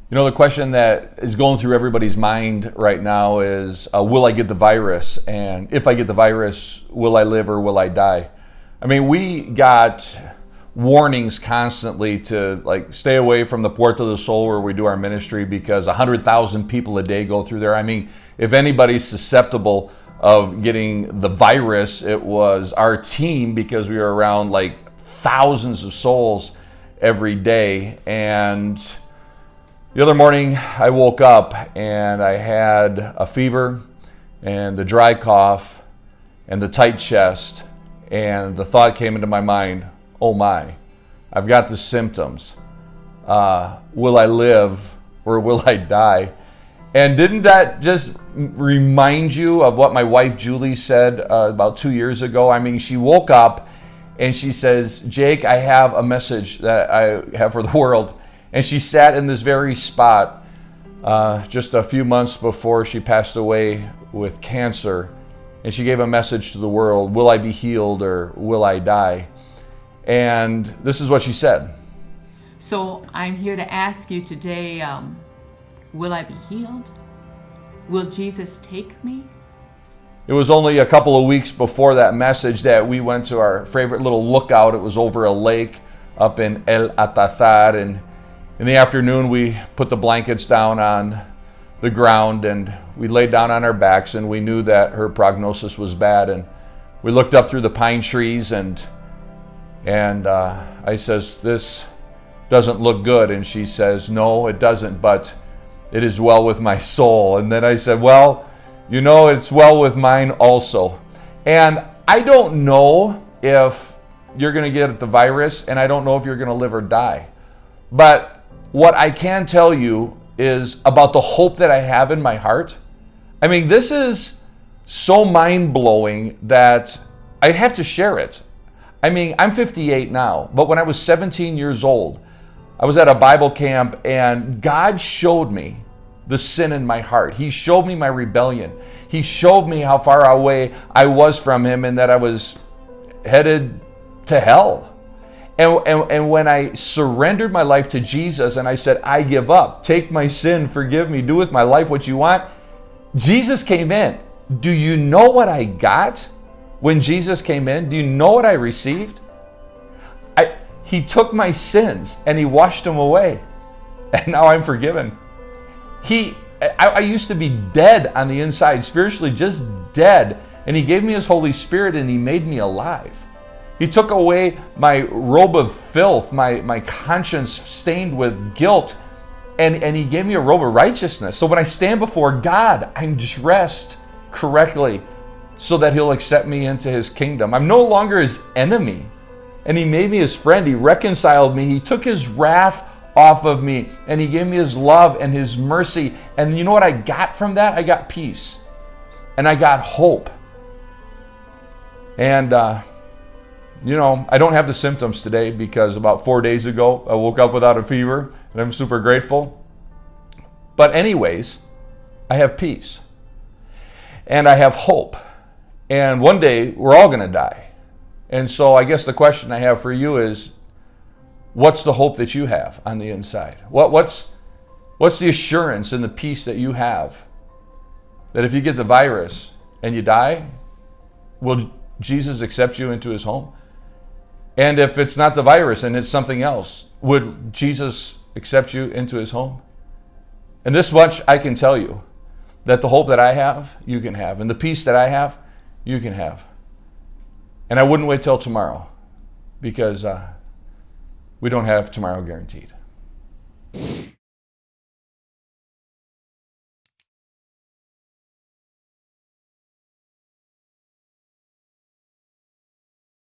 You know, the question that is going through everybody's mind right now is, will I get the virus? And if I get the virus, will I live or will I die? I mean, we got warnings constantly to stay away from the Puerto del Sol where we do our ministry because 100,000 people a day go through there. I mean, if anybody's susceptible of getting the virus, it was our team because we were around thousands of souls every day. And the other morning, I woke up and I had a fever and the dry cough and the tight chest, and the thought came into my mind, oh my, I've got the symptoms. Will I live or will I die? And didn't that just remind you of what my wife Julie said about 2 years ago? I mean, she woke up and she says, Jake, I have a message that I have for the world. And she sat in this very spot just a few months before she passed away with cancer. And she gave a message to the world, will I be healed or will I die? And this is what she said. So I'm here to ask you today, will I be healed? Will Jesus take me? It was only a couple of weeks before that message that we went to our favorite little lookout. It was over a lake up in El Atazar, and in the afternoon, we put the blankets down on the ground and we laid down on our backs, and we knew that her prognosis was bad. And we looked up through the pine trees and I says, this doesn't look good. And she says, no, it doesn't, but it is well with my soul. And then I said, well, you know, it's well with mine also. And I don't know if you're going to get the virus, and I don't know if you're going to live or die. But what I can tell you is about the hope that I have in my heart. I mean, this is so mind-blowing that I have to share it. I mean, I'm 58 now, but when I was 17 years old, I was at a Bible camp and God showed me the sin in my heart. He showed me my rebellion. He showed me how far away I was from Him and that I was headed to hell. And when I surrendered my life to Jesus and I said, I give up, take my sin, forgive me, do with my life what you want, Jesus came in. Do you know what I got when Jesus came in? Do you know what I received? He took my sins and He washed them away. And now I'm forgiven. I used to be dead on the inside, spiritually just dead. And He gave me His Holy Spirit and He made me alive. He took away my robe of filth, my conscience stained with guilt, and He gave me a robe of righteousness. So when I stand before God, I'm dressed correctly so that He'll accept me into His kingdom. I'm no longer His enemy, and He made me His friend. He reconciled me. He took His wrath off of me, and He gave me His love and His mercy. And you know what I got from that? I got peace, and I got hope. And you know, I don't have the symptoms today because about 4 days ago, I woke up without a fever, and I'm super grateful. But anyways, I have peace, and I have hope. And one day, we're all going to die. And so I guess the question I have for you is, what's the hope that you have on the inside? What's the assurance and the peace that you have that if you get the virus and you die, will Jesus accept you into His home? And if it's not the virus and it's something else, would Jesus accept you into His home? And this much I can tell you, that the hope that I have, you can have. And the peace that I have, you can have. And I wouldn't wait till tomorrow because we don't have tomorrow guaranteed.